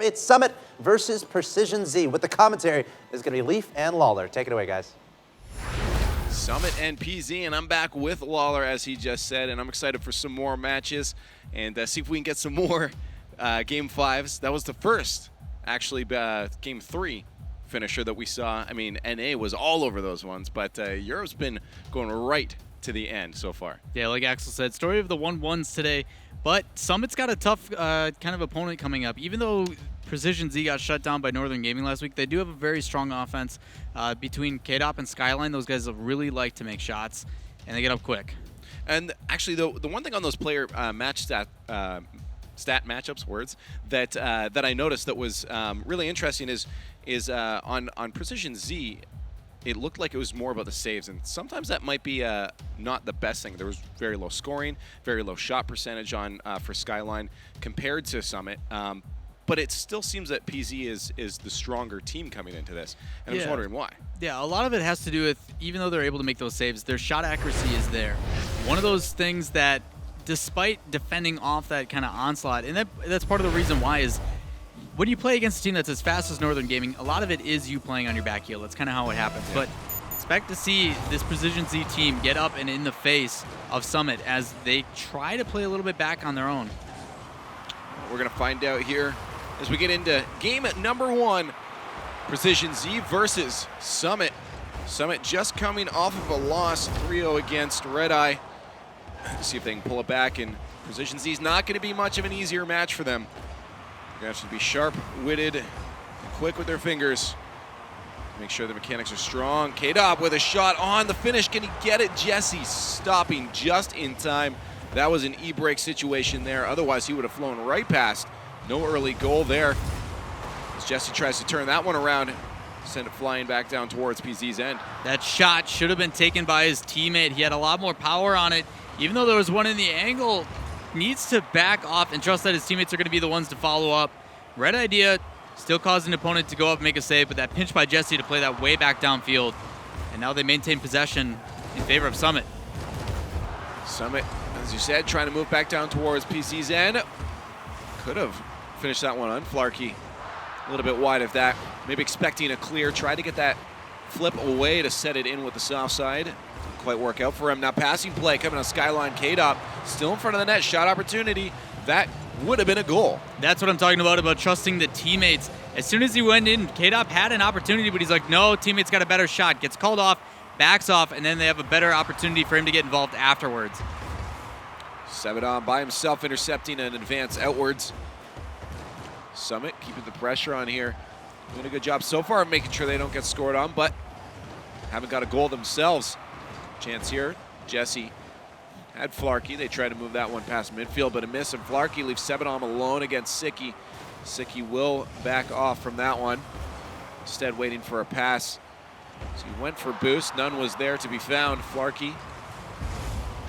up. It's Summit versus Precision Z. With the commentary is going to be Leaf and Lawler. Take it away, guys. Summit and PZ, and I'm back with Lawler, as he just said, and I'm excited for some more matches and see if we can get some more Game 5s. That was the first, actually, Game 3 finisher that we saw. I mean, NA was all over those ones, but Europe's been going right to the end so far. Yeah, like Axel said, story of the 1-1s today, but Summit's got a tough kind of opponent coming up. Even though Precision Z got shut down by Northern Gaming last week, they do have a very strong offense between KDOP and Skyline. Those guys really like to make shots, and they get up quick. And actually, the one thing on those player match stat matchups that I noticed that was really interesting is on Precision Z, it looked like it was more about the saves, and sometimes that might be not the best thing. There was very low scoring, very low shot percentage on for Skyline compared to Summit. But it still seems that PZ is the stronger team coming into this, and I'm just wondering why. Yeah, a lot of it has to do with, even though they're able to make those saves, their shot accuracy is there. One of those things that, despite defending off that kind of onslaught, and that's part of the reason why is, when you play against a team that's as fast as Northern Gaming, a lot of it is you playing on your back heel. That's kind of how it happens. Yeah. But expect to see this Precision Z team get up and in the face of Summit as they try to play a little bit back on their own. We're going to find out here as we get into game number 1, Precision Z versus Summit. Summit just coming off of a loss 3-0 against Red Eye. See if they can pull it back, and Precision Z is not going to be much of an easier match for them. They're going to have to be sharp-witted and quick with their fingers. Make sure the mechanics are strong. KDOP with a shot on the finish. Can he get it? Jesse stopping just in time. That was an e-brake situation there. Otherwise, he would have flown right past. No early goal there. As Jesse tries to turn that one around, send it flying back down towards PZ's end. That shot should have been taken by his teammate. He had a lot more power on it. Even though there was one in the angle, needs to back off and trust that his teammates are going to be the ones to follow up. Red idea, still caused an opponent to go up and make a save, but that pinch by Jesse to play that way back downfield. And now they maintain possession in favor of Summit. Summit, as you said, trying to move back down towards PC's end. Could have finished that one on Flarkey. A little bit wide of that. Maybe expecting a clear. Tried to get that flip away to set it in with the soft side. Didn't quite work out for him. Now passing play coming on Skyline. KDOP still in front of the net. Shot opportunity. That would have been a goal. That's what I'm talking about trusting the teammates. As soon as he went in, KDOP had an opportunity, but he's like, no, teammate's got a better shot. Gets called off, backs off, and then they have a better opportunity for him to get involved afterwards. Sebedon by himself intercepting an advance outwards. Summit keeping the pressure on here. Doing a good job so far of making sure they don't get scored on, but haven't got a goal themselves. Chance here. Jesse had Flarkey. They tried to move that one past midfield, but a miss, and Flarkey leaves Sebedon alone against Sicky. Sicky will back off from that one. Instead waiting for a pass. So he went for boost. None was there to be found. Flarkey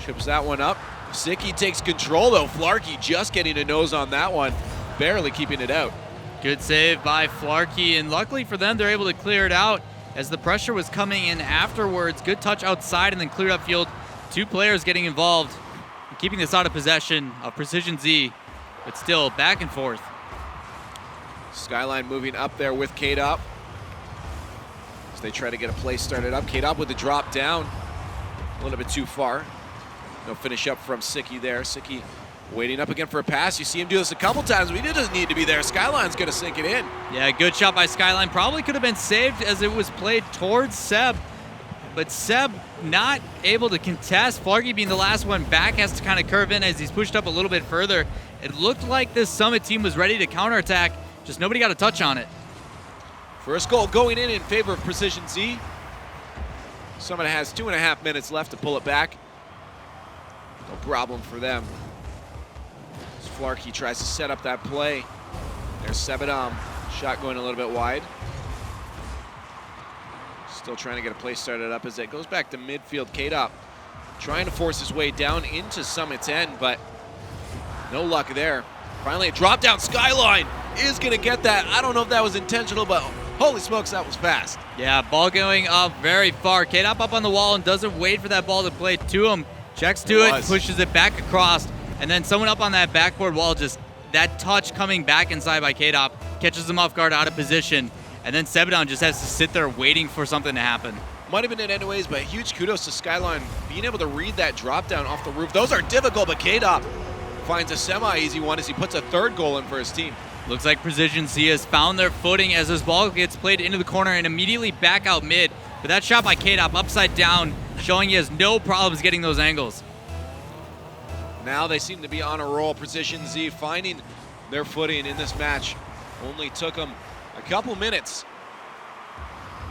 chips that one up. Sicky takes control though. Flarkey just getting a nose on that one. Barely keeping it out. Good save by Flarkey, and luckily for them, they're able to clear it out as the pressure was coming in afterwards. Good touch outside and then cleared upfield. 2 players getting involved and keeping this out of possession of Precision Z, but still back and forth. Skyline moving up there with KDOP as they try to get a play started up. KDOP with the drop down, a little bit too far. No finish up from Sicky there. Sicky waiting up again for a pass. You see him do this a couple times, but he doesn't need to be there. Skyline's going to sink it in. Yeah, good shot by Skyline. Probably could have been saved as it was played towards Seb, but Seb not able to contest. Flarkey being the last one back has to kind of curve in as he's pushed up a little bit further. It looked like this Summit team was ready to counterattack, just nobody got a touch on it. First goal going in favor of Precision Z. Summit has 2.5 minutes left to pull it back. No problem for them. As Flarkey tries to set up that play. There's Sebedon. Shot going a little bit wide. Still trying to get a play started up as it goes back to midfield. KDOP trying to force his way down into Summit's end, but no luck there. Finally, a drop down. Skyline is going to get that. I don't know if that was intentional, but holy smokes, that was fast. Yeah, ball going up very far. KDOP up on the wall and doesn't wait for that ball to play to him. Checks to it, pushes it back across, and then someone up on that backboard wall just that touch coming back inside by K-Dop catches him off guard out of position, and then Sebadon just has to sit there waiting for something to happen. Might have been it anyways, but huge kudos to Skyline being able to read that drop down off the roof. Those are difficult, but K-Dop finds a semi-easy one as he puts a third goal in for his team. Looks like Precision Z has found their footing as this ball gets played into the corner and immediately back out mid. But that shot by K-Dop upside down, showing he has no problems getting those angles. Now they seem to be on a roll. Precision Z finding their footing in this match. Only took them a couple minutes.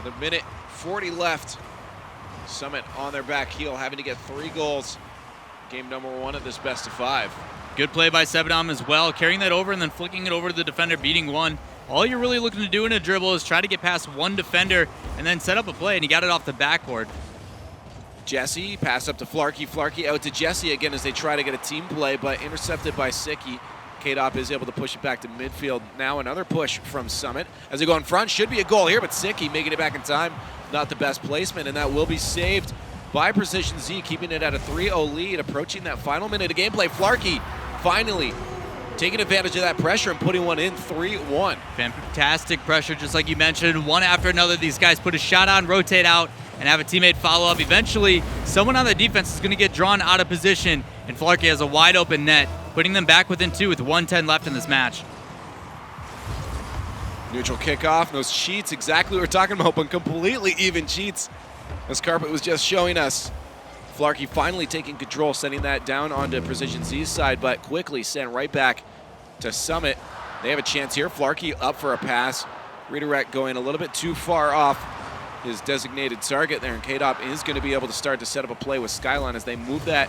With a minute 40 left. Summit on their back heel, having to get 3 goals. Game number 1 of this best of 5. Good play by Sebadon as well, carrying that over and then flicking it over to the defender, beating one. All you're really looking to do in a dribble is try to get past one defender and then set up a play, and he got it off the backboard. Jesse, pass up to Flarkey. Flarkey out to Jesse again as they try to get a team play, but intercepted by Sicky. K-Dop is able to push it back to midfield. Now another push from Summit. As they go in front, should be a goal here, but Sicky making it back in time. Not the best placement, and that will be saved by Precision Z, keeping it at a 3-0 lead, approaching that final minute of gameplay. Flarkey finally taking advantage of that pressure and putting one in, 3-1. Fantastic pressure, just like you mentioned. One after another, these guys put a shot on, rotate out, and have a teammate follow up. Eventually, someone on the defense is going to get drawn out of position, and Flarkey has a wide open net, putting them back within 2 with 1:10 left in this match. Neutral kickoff, those cheats, exactly what we're talking about, but completely even cheats, as Carpet was just showing us. Flarkey finally taking control, sending that down onto Precision Z's side, but quickly sent right back to Summit. They have a chance here. Flarkey up for a pass. Redirect going a little bit too far off his designated target there, and K-Dop is going to be able to start to set up a play with Skyline as they move that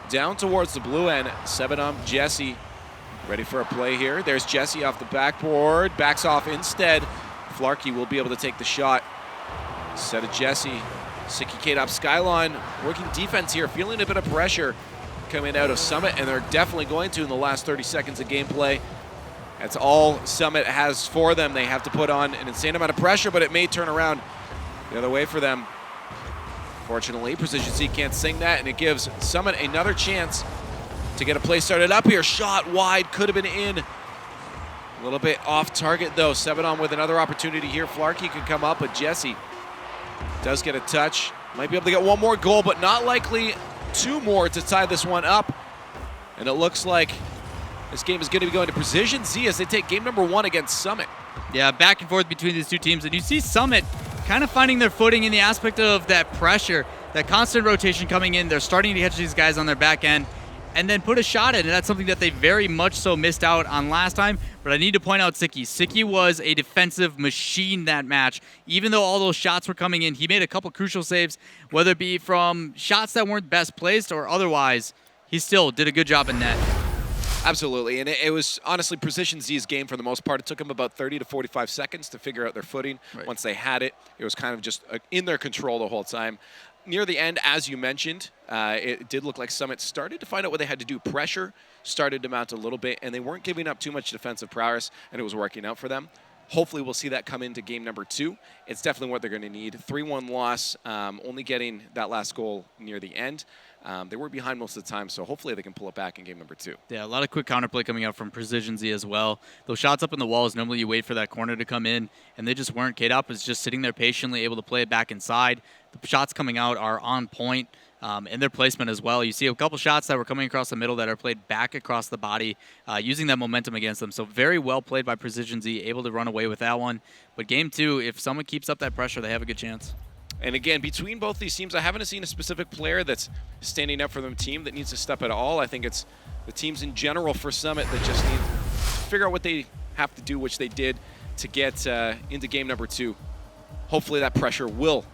down towards the blue end. Sebadon, Jesse, ready for a play here. There's Jesse off the backboard, backs off instead. Flarkey will be able to take the shot. Set of Jesse. Sicky, K-Dop, Skyline working defense here, feeling a bit of pressure coming out of Summit, and they're definitely going to in the last 30 seconds of gameplay. That's all Summit has for them. They have to put on an insane amount of pressure, but it may turn around the other way for them. Fortunately, Precision Z can't sing that, and it gives Summit another chance to get a play started up here. Shot wide, could have been in. A little bit off target though. Sebadon with another opportunity here. Flarkey can come up, but Jesse does get a touch. Might be able to get one more goal, but not likely 2 more to tie this one up. And it looks like this game is going to be going to Precision Z as they take game number 1 against Summit. Yeah, back and forth between these two teams, and you see Summit kind of finding their footing in the aspect of that pressure, that constant rotation coming in. They're starting to catch these guys on their back end and then put a shot in, and that's something that they very much so missed out on last time. But I need to point out Sicky. Sicky was a defensive machine that match. Even though all those shots were coming in, he made a couple crucial saves, whether it be from shots that weren't best placed or otherwise. He still did a good job in net. Absolutely, and it was honestly Precision Z's game for the most part. It took them about 30 to 45 seconds to figure out their footing. Right. Once they had it, it was kind of just in their control the whole time. Near the end, as you mentioned, it did look like Summit started to find out what they had to do. Pressure started to mount a little bit, and they weren't giving up too much defensive prowess, and it was working out for them. Hopefully we'll see that come into game number 2. It's definitely what they're going to need. 3-1 loss, only getting that last goal near the end. They were behind most of the time, so hopefully they can pull it back in game number 2. Yeah, a lot of quick counterplay coming out from Precision Z as well. Those shots up in the walls, normally you wait for that corner to come in, and they just weren't. K-Dop is just sitting there patiently, able to play it back inside. The shots coming out are on point, and their placement as well. You see a couple shots that were coming across the middle that are played back across the body, using that momentum against them. So very well played by Precision Z, able to run away with that one. But game 2, if someone keeps up that pressure, they have a good chance. And again, between both these teams, I haven't seen a specific player that's standing up for their team that needs to step at all. I think it's the teams in general for Summit that just need to figure out what they have to do, which they did to get into game number 2. Hopefully that pressure will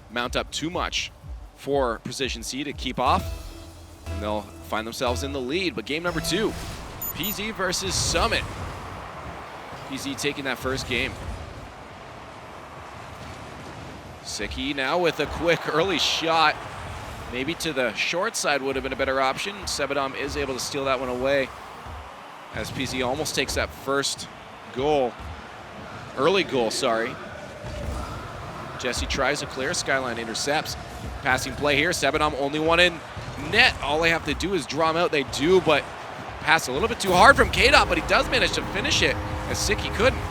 mount up too much for Precision Z to keep off, and they'll find themselves in the lead. But game number 2, PZ versus Summit. PZ taking that first game. Sicky now with a quick early shot. Maybe to the short side would have been a better option. Sebadon is able to steal that one away as PZ almost takes that first goal. Early goal, sorry. Jesse tries to clear. Skyline intercepts. Passing play here. Sebadon only one in net. All they have to do is draw him out. They do, but pass a little bit too hard from K-Dot, but he does manage to finish it as Sicky couldn't.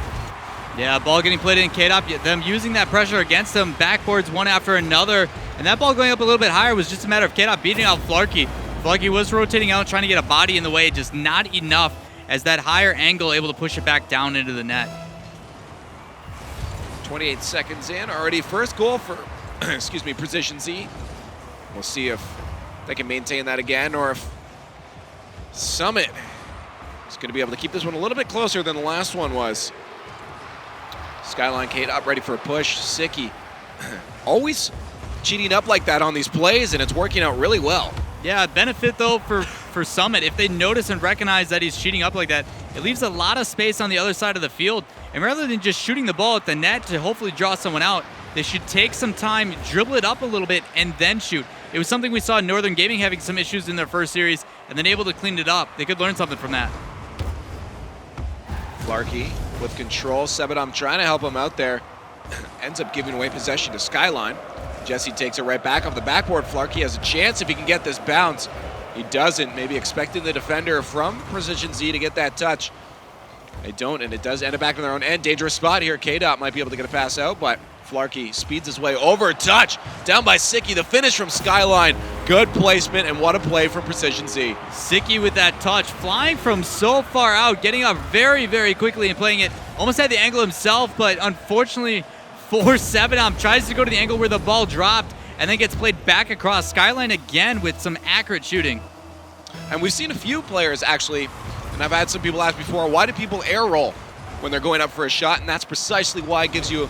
Yeah, ball getting played in K-Dot, them using that pressure against them, backboards one after another, and that ball going up a little bit higher was just a matter of K-Dot beating out Flarky. Flarky was rotating out, trying to get a body in the way, just not enough as that higher angle able to push it back down into the net. 28 seconds in, already first goal for, excuse me, Precision Z. We'll see if they can maintain that again or if Summit is going to be able to keep this one a little bit closer than the last one was. Skyline Kate up, ready for a push. Sicky always cheating up like that on these plays, and it's working out really well. Yeah, benefit though for Summit, if they notice and recognize that he's cheating up like that, it leaves a lot of space on the other side of the field. And rather than just shooting the ball at the net to hopefully draw someone out, they should take some time, dribble it up a little bit, and then shoot. It was something we saw Northern Gaming having some issues in their first series, and then able to clean it up. They could learn something from that. Flarky with control. Sebadom trying to help him out there. Ends up giving away possession to Skyline. Jesse takes it right back off the backboard. Flarky has a chance if he can get this bounce. He doesn't, maybe expecting the defender from Precision Z to get that touch. They don't, and it does end up back on their own end. Dangerous spot here. K-Dot might be able to get a pass out, but Flarky speeds his way over. Touch down by Sicky. The finish from Skyline. Good placement, and what a play from Precision Z. Sicky with that touch, flying from so far out, getting up very, very quickly and playing it. Almost had the angle himself, but unfortunately for Sebadom, tries to go to the angle where the ball dropped and then gets played back across. Skyline again with some accurate shooting. And we've seen a few players actually, and I've had some people ask before, why do people air roll when they're going up for a shot? And that's precisely why it gives you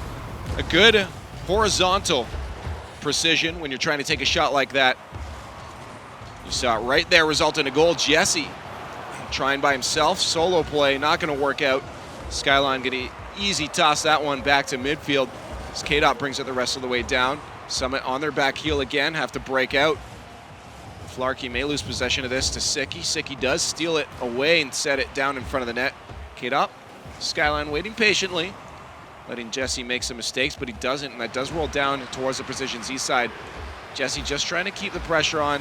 a good horizontal precision when you're trying to take a shot like that. You saw it right there result in a goal. Jesse trying by himself, solo play, not going to work out. Skyline going to easy toss that one back to midfield as K-Dot brings it the rest of the way down. Summit on their back heel again, have to break out. Flarky may lose possession of this to Sicky. Sicky does steal it away and set it down in front of the net. K-Dot, Skyline waiting patiently, letting Jesse make some mistakes, but he doesn't, and that does roll down towards the Precision Z side. Jesse just trying to keep the pressure on,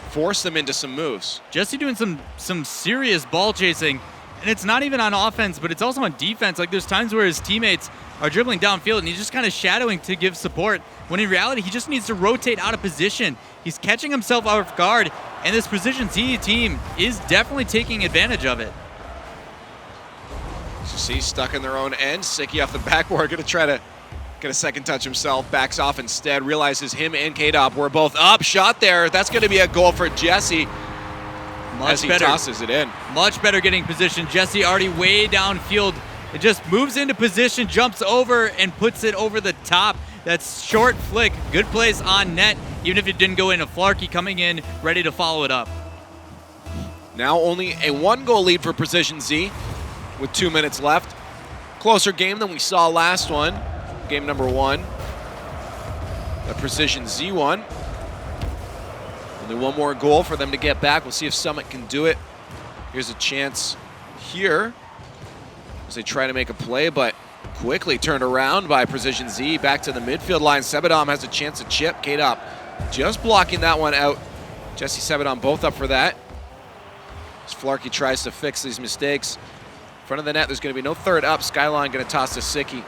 force them into some moves. Jesse doing some serious ball chasing, and it's not even on offense, but it's also on defense. Like, there's times where his teammates are dribbling downfield and he's just kind of shadowing to give support, when in reality he just needs to rotate out of position. He's catching himself off guard, and this Precision Z team is definitely taking advantage of it. So see, stuck in their own end. Sicky off the backboard, gonna try to get a second touch himself, backs off instead, realizes him and K-Dop were both up. Shot there, that's gonna be a goal for Jesse as he tosses it in. Much better getting position. Jesse already way downfield. It just moves into position, jumps over, and puts it over the top. That's short flick, good place on net, even if it didn't go in. A Flarky coming in, ready to follow it up. Now only a 1-goal lead for Precision Z with 2 minutes left. Closer game than we saw last one, game number 1. The Precision Z one. Only one more goal for them to get back. We'll see if Summit can do it. Here's a chance here as they try to make a play, but quickly turned around by Precision Z. Back to the midfield line. Sebadom has a chance to chip. K-Dop just blocking that one out. Jesse, Sebadom both up for that. As Flarky tries to fix these mistakes. In front of the net, there's going to be no third up. Skyline going to toss to Sicky.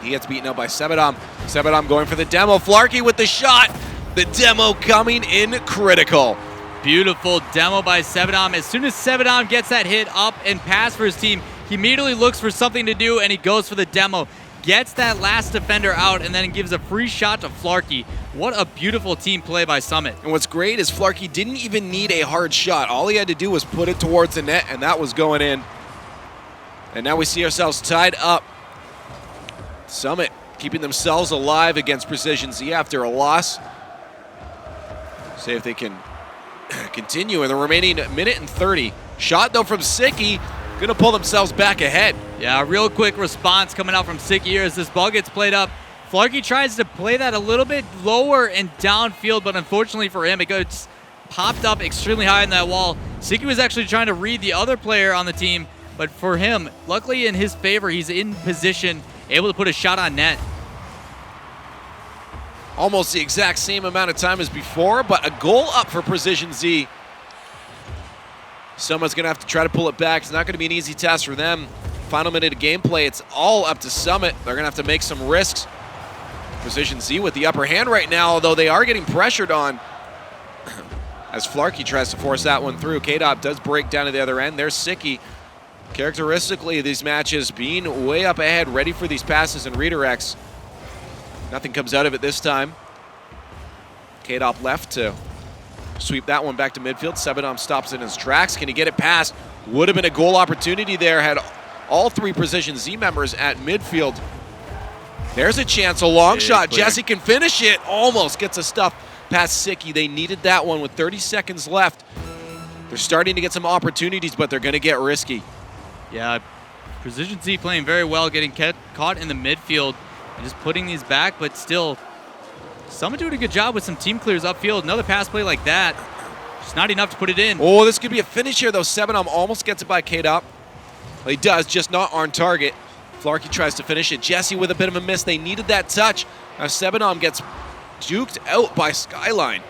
He gets beaten up by Sebadom. Sebadom going for the demo. Flarky with the shot. The demo coming in critical. Beautiful demo by Sebadom. As soon as Sebadom gets that hit up and pass for his team, he immediately looks for something to do, and he goes for the demo. Gets that last defender out, and then gives a free shot to Flarky. What a beautiful team play by Summit. And what's great is Flarky didn't even need a hard shot. All he had to do was put it towards the net, and that was going in. And now we see ourselves tied up. Summit keeping themselves alive against Precision Z after a loss. See if they can continue in the remaining minute and 30. Shot though from Sicky. Gonna pull themselves back ahead. Yeah, a real quick response coming out from Sicky here as this ball gets played up. Flarky tries to play that a little bit lower and downfield, but unfortunately for him, it gets popped up extremely high in that wall. Sicky was actually trying to read the other player on the team, but for him, luckily in his favor, he's in position, able to put a shot on net. Almost the exact same amount of time as before, but a goal up for Precision Z. Someone's going to have to try to pull it back. It's not going to be an easy task for them. Final minute of gameplay, it's all up to Summit. They're going to have to make some risks. Precision Z with the upper hand right now, although they are getting pressured on as Flarkey tries to force that one through. K-Dop does break down to the other end. There's Sicky. Characteristically, these matches being way up ahead, ready for these passes and redirects. Nothing comes out of it this time. K-Dop left to sweep that one back to midfield. Sebedom stops in his tracks. Can he get it past? Would have been a goal opportunity there had all three Precision Z members at midfield. There's a chance, a long shot. Clear. Jesse can finish it. Almost gets a stuff past Sicky. They needed that one with 30 seconds left. They're starting to get some opportunities, but they're going to get risky. Yeah, Precision Z playing very well, getting caught in the midfield and just putting these back, but still, Summit doing a good job with some team clears upfield. Another pass play like that, just not enough to put it in. Oh, this could be a finish here, though. Sebedom almost gets it by K-Dop. Well, he does, just not on target. Flarkey tries to finish it. Jesse with a bit of a miss. They needed that touch. Now Sebedom gets juked out by Skyline.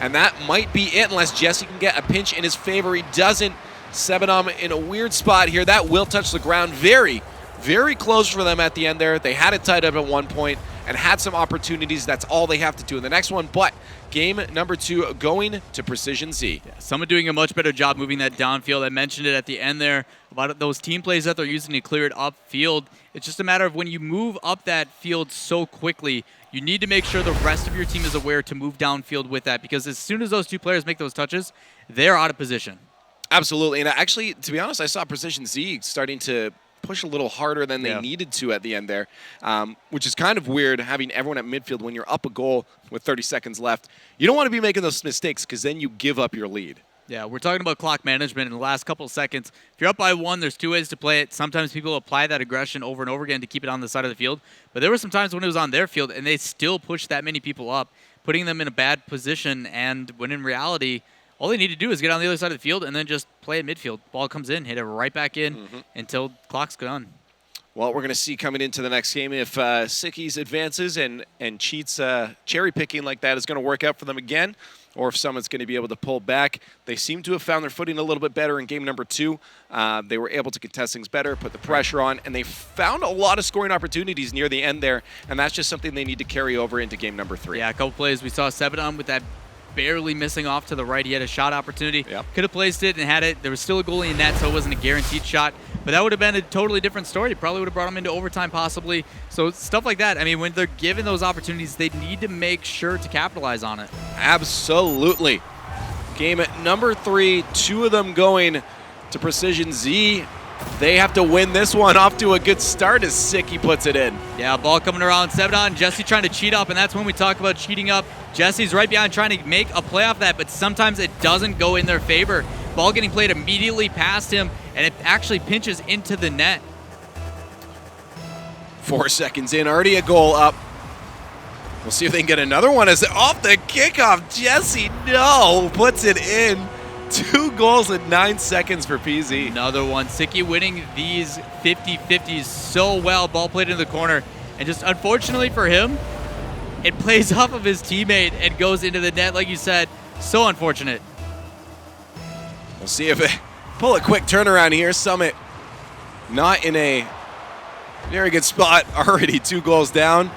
And that might be it unless Jesse can get a pinch in his favor. He doesn't. Sebedom in a weird spot here. That will touch the ground. Very, very close for them at the end there. They had it tied up at one point and had some opportunities. That's all they have to do in the next one. But game number 2 going to Precision Z. Yeah, Summit doing a much better job moving that downfield. I mentioned it at the end there about those team plays that they're using to clear it upfield. It's just a matter of when you move up that field so quickly, you need to make sure the rest of your team is aware to move downfield with that, because as soon as those two players make those touches, they're out of position. Absolutely. And actually, to be honest, I saw Precision Z starting to push a little harder than they needed to at the end there, which is kind of weird having everyone at midfield when you're up a goal with 30 seconds left. You don't want to be making those mistakes because then you give up your lead. Yeah, we're talking about clock management in the last couple of seconds. If you're up by 1, there's 2 ways to play it. Sometimes people apply that aggression over and over again to keep it on the side of the field. But there were some times when it was on their field and they still pushed that many people up, putting them in a bad position. And when in reality, all they need to do is get on the other side of the field and then just play at midfield. Ball comes in, hit it right back in until clock's done. Well, we're going to see coming into the next game if Sicky's advances and cheats cherry picking like that is going to work out for them again, or if someone's going to be able to pull back. They seem to have found their footing a little bit better in game number 2. They were able to contest things better, put the pressure on, and they found a lot of scoring opportunities near the end there, and that's just something they need to carry over into game number 3. Yeah, a couple plays. We saw Sebedom with that barely missing off to the right. He had a shot opportunity. Yep. Could have placed it and had it. There was still a goalie in net, so it wasn't a guaranteed shot. But that would have been a totally different story. Probably would have brought him into overtime possibly. So stuff like that. I mean, when they're given those opportunities, they need to make sure to capitalize on it. Absolutely. Game at number 3, 2 of them going to Precision Z. They have to win this one off to a good start as Sicky puts it in. Yeah, ball coming around. Sebedom, Jesse trying to cheat up, and that's when we talk about cheating up. Jesse's right behind trying to make a play off that, but sometimes it doesn't go in their favor. Ball getting played immediately past him, and it actually pinches into the net. 4 seconds in, already a goal up. We'll see if they can get another one as off the kickoff. Jesse, no, puts it in. 2 goals in 9 seconds for PZ. Another one. Sicky winning these 50-50s so well. Ball played into the corner. And just unfortunately for him, it plays off of his teammate and goes into the net, like you said. So unfortunate. We'll see if they pull a quick turnaround here. Summit not in a very good spot. Already 2 goals down.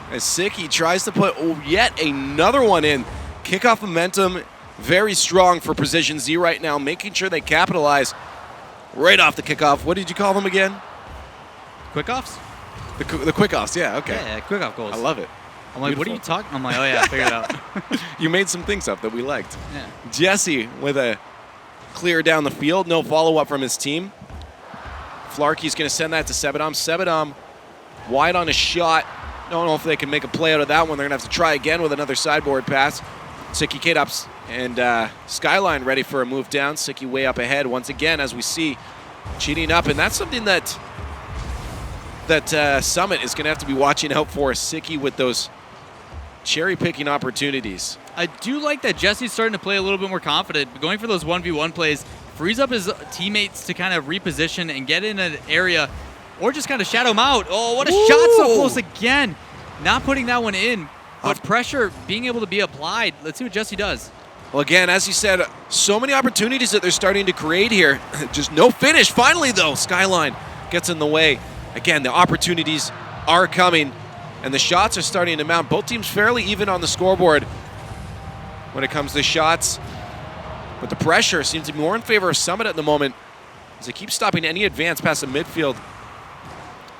As Sicky tries to put yet another one in. Kickoff momentum very strong for Precision Z right now, making sure they capitalize right off the kickoff. What did you call them again? Quick-offs? The quick-offs, yeah, okay. Yeah, quick-off goals. I love it. I'm like, Beautiful. what are you talking? I'm like, oh yeah, I figured it out. You made some things up that we liked. Yeah. Jesse with a clear down the field, no follow-up from his team. Flarkey's going to send that to Sebedom. Sebedom wide on a shot. Don't know if they can make a play out of that one. They're going to have to try again with another sideboard pass. Sicky K-Dops and Skyline ready for a move down. Sicky way up ahead once again, as we see, cheating up. And that's something that Summit is going to have to be watching out for. Sicky with those cherry-picking opportunities. I do like that Jesse's starting to play a little bit more confident. Going for those 1v1 plays frees up his teammates to kind of reposition and get in an area or just kind of shadow him out. Oh, what a shot so close again. Not putting that one in, but pressure being able to be applied. Let's see what Jesse does. Well, again, as you said, so many opportunities that they're starting to create here. Just no finish. Finally, though, Skyline gets in the way. Again, the opportunities are coming, and the shots are starting to mount. Both teams fairly even on the scoreboard when it comes to shots. But the pressure seems to be more in favor of Summit at the moment as they keep stopping any advance past the midfield.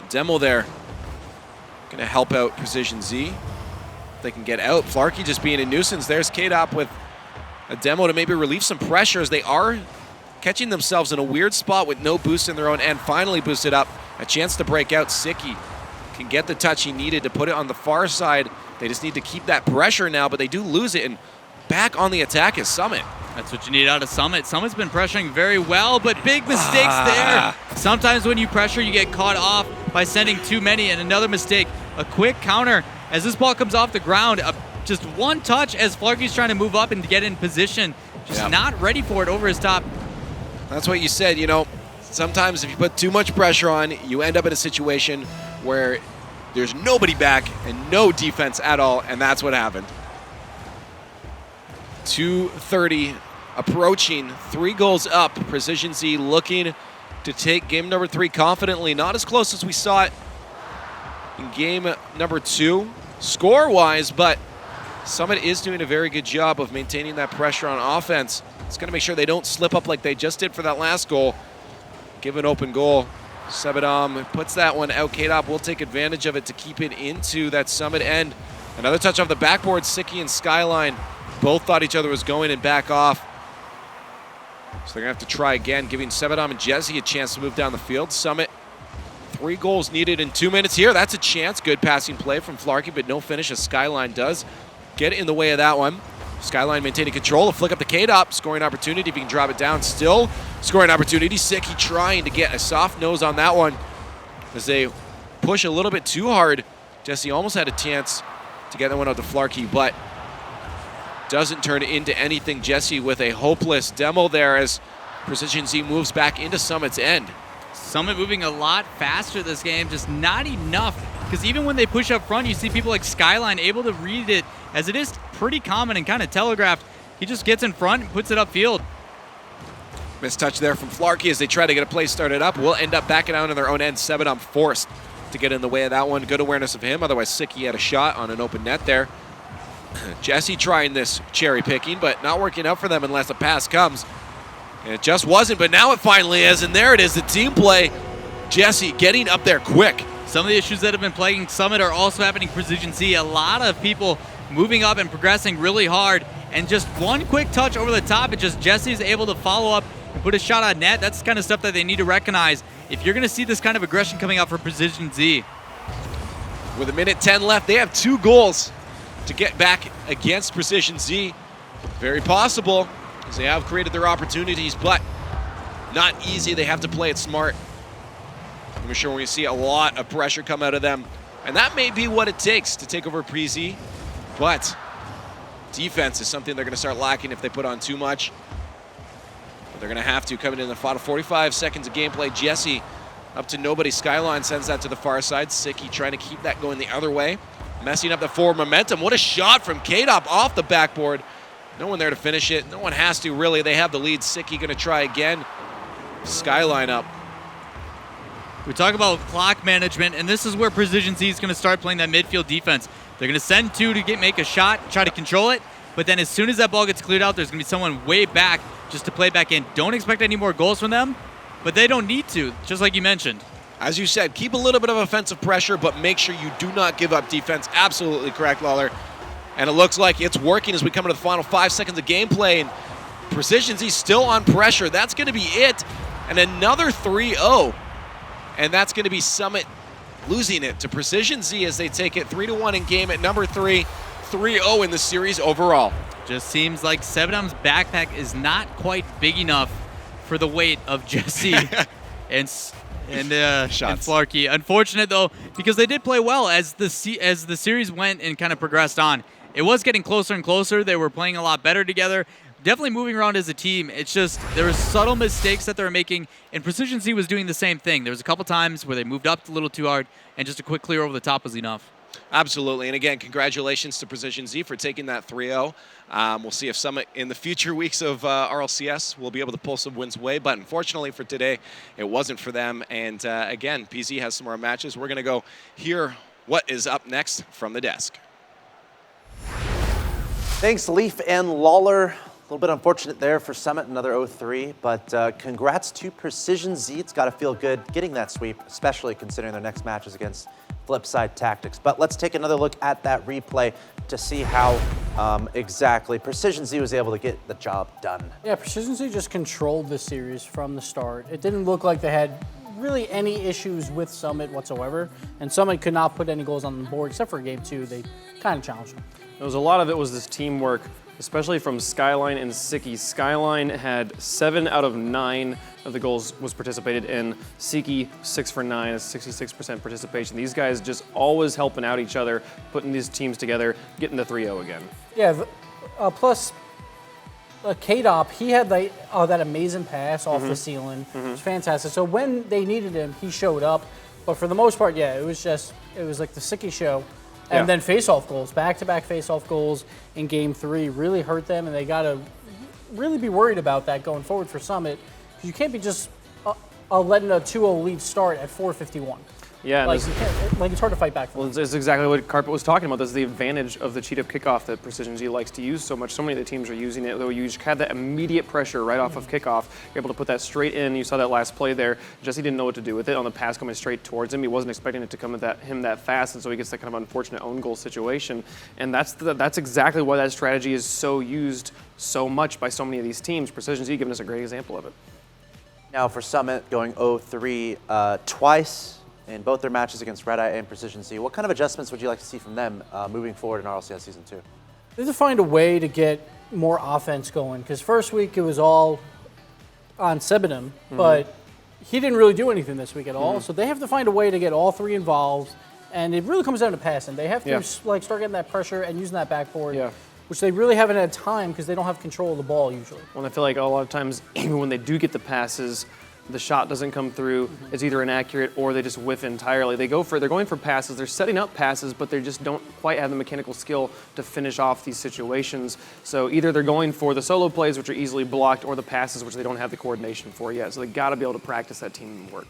Demo there going to help out Precision Z. If they can get out. Flarkey just being a nuisance. There's K-Dop with a demo to maybe relieve some pressure as they are catching themselves in a weird spot with no boost in their own end. Finally boosted up. A chance to break out. Sicky can get the touch he needed to put it on the far side. They just need to keep that pressure now, but they do lose it. And back on the attack is Summit. That's what you need out of Summit. Summit's been pressuring very well, but big mistakes there. Sometimes when you pressure, you get caught off by sending too many, and another mistake. A quick counter as this ball comes off the ground. Just one touch as Flarkey's trying to move up and get in position. Just not ready for it over his top. That's what you said, you know. Sometimes if you put too much pressure on, you end up in a situation where there's nobody back and no defense at all, and that's what happened. 2:30 approaching, 3 goals up. Precision Z looking to take game number 3 confidently. Not as close as we saw it in game number 2 score-wise, but Summit is doing a very good job of maintaining that pressure on offense. It's going to make sure they don't slip up like they just did for that last goal. Give an open goal. Sebadom puts that one out. K-Dop will take advantage of it to keep it into that Summit end. Another touch off the backboard. Sicky and Skyline both thought each other was going and back off. So they're going to have to try again, giving Sebadom and Jesse a chance to move down the field. Summit, 3 goals needed in 2 minutes here. That's a chance. Good passing play from Flarkey, but no finish as Skyline does get in the way of that one. Skyline maintaining control. A flick up to K-Dop. Scoring opportunity if he can drop it down. Still scoring opportunity. Sicky trying to get a soft nose on that one as they push a little bit too hard. Jesse almost had a chance to get that one out to Flarkey, but doesn't turn into anything. Jesse with a hopeless demo there as Precision Z moves back into Summit's end. Summit moving a lot faster this game, just not enough. Because even when they push up front, you see people like Skyline able to read it, as it is pretty common and kind of telegraphed. He just gets in front and puts it upfield. Missed touch there from Flarkey as they try to get a play started up. Will end up backing out on their own end. Sebadom forced to get in the way of that one. Good awareness of him. Otherwise, Sicky had a shot on an open net there. Jesse trying this cherry picking, but not working out for them unless a pass comes. And it just wasn't, but now it finally is, and there it is, the team play. Jesse getting up there quick. Some of the issues that have been plaguing Summit are also happening Precision Z. A lot of people moving up and progressing really hard, and just one quick touch over the top, and just Jesse's able to follow up and put a shot on net. That's the kind of stuff that they need to recognize if you're going to see this kind of aggression coming out for Precision Z. With 1:10 left, they have 2 goals to get back against Precision Z. Very possible, because they have created their opportunities, but not easy. They have to play it smart. I'm sure we see a lot of pressure come out of them, and that may be what it takes to take over Prezi, but defense is something they're going to start lacking if they put on too much. But they're going to have to coming in the final 45 seconds of gameplay. Jesse up to nobody. Skyline sends that to the far side. Sicky trying to keep that going the other way. Messing up the forward momentum. What a shot from K-Dop off the backboard. No one there to finish it. No one has to, really. They have the lead. Sicky going to try again. Skyline up. We talk about clock management, and this is where Precision Z is going to start playing that midfield defense. They're going to send 2 to make a shot, try to control it, but then as soon as that ball gets cleared out, there's going to be someone way back just to play back in. Don't expect any more goals from them, but they don't need to, just like you mentioned. As you said, keep a little bit of offensive pressure, but make sure you do not give up defense. Absolutely correct, Lawler. And it looks like it's working as we come into the final 5 seconds of gameplay, and Precision Z still on pressure. That's going to be it, and another 3-0. And that's going to be Summit losing it to Precision Z as they take it 3-1 in game at number 3, 3-0 in the series overall. Just seems like Sebadom's backpack is not quite big enough for the weight of Jesse and Flarkey. Unfortunate though, because they did play well as the series went and kind of progressed on. It was getting closer and closer. They were playing a lot better together. Definitely moving around as a team. It's just there were subtle mistakes that they were making, and Precision Z was doing the same thing. There was a couple times where they moved up a little too hard, and just a quick clear over the top was enough. Absolutely. And again, congratulations to Precision Z for taking that 3-0. We'll see if Summit in the future weeks of RLCS will be able to pull some wins away. But unfortunately for today, it wasn't for them. And again, PZ has some more matches. We're going to go hear what is up next from the desk. Thanks, Leaf and Lawler. A little bit unfortunate there for Summit, another 0-3, but congrats to Precision Z. It's got to feel good getting that sweep, especially considering their next match is against Flipside Tactics. But let's take another look at that replay to see how exactly Precision Z was able to get the job done. Yeah, Precision Z just controlled the series from the start. It didn't look like they had really any issues with Summit whatsoever, and Summit could not put any goals on the board except for game 2. They kind of challenged them. There was a lot of it was this teamwork, especially from Skyline and Siki. Skyline had 7 out of 9 of the goals was participated in. Siki 6 for 9, a 66% participation. These guys just always helping out each other, putting these teams together, getting the 3-0 again. Yeah, plus K-Dop, he had that amazing pass off the ceiling. It was fantastic. So when they needed him, he showed up. But for the most part, yeah, it was like the Siki show. And then face-off goals, back-to-back face-off goals in Game 3 really hurt them, and they got to really be worried about that going forward for Summit. You can't be just letting a 2-0 lead start at 4:51. Yeah, like it's hard to fight back from. Well, it's exactly what Carpet was talking about. This is the advantage of the cheat-up kickoff that Precision Z likes to use so much. So many of the teams are using it. Though you just had that immediate pressure right off of kickoff. You're able to put that straight in. You saw that last play there. Jesse didn't know what to do with it on the pass coming straight towards him. He wasn't expecting it to come at him that fast, and so he gets that kind of unfortunate own goal situation. And that's exactly why that strategy is so used so much by so many of these teams. Precision Z giving us a great example of it. Now for Summit going 0-3 twice in both their matches against Red Eye and Precision Z. What kind of adjustments would you like to see from them moving forward in RLCS Season 2? They have to find a way to get more offense going, because first week it was all on Sebanim, but he didn't really do anything this week at all. So they have to find a way to get all 3 involved, and it really comes down to passing. They have to start getting that pressure and using that backboard, which they really haven't had time because they don't have control of the ball usually. Well, I feel like a lot of times, even when they do get the passes, the shot doesn't come through, it's either inaccurate or they just whiff entirely. They're going for passes, they're setting up passes, but they just don't quite have the mechanical skill to finish off these situations. So either they're going for the solo plays, which are easily blocked, or the passes, which they don't have the coordination for yet. So they got to be able to practice that teamwork.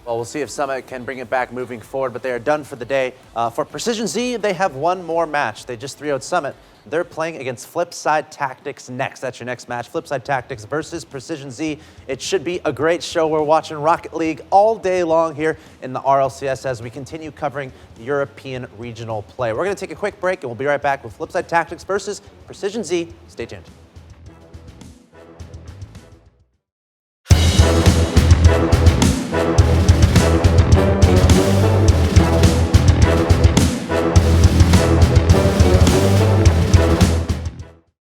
Well, we'll see if Summit can bring it back moving forward, but they are done for the day. For Precision Z, they have one more match. They just 3-0'd Summit. They're playing against Flipside Tactics next. That's your next match, Flipside Tactics versus Precision Z. It should be a great show. We're watching Rocket League all day long here in the RLCS as we continue covering European regional play. We're going to take a quick break, and we'll be right back with Flipside Tactics versus Precision Z. Stay tuned.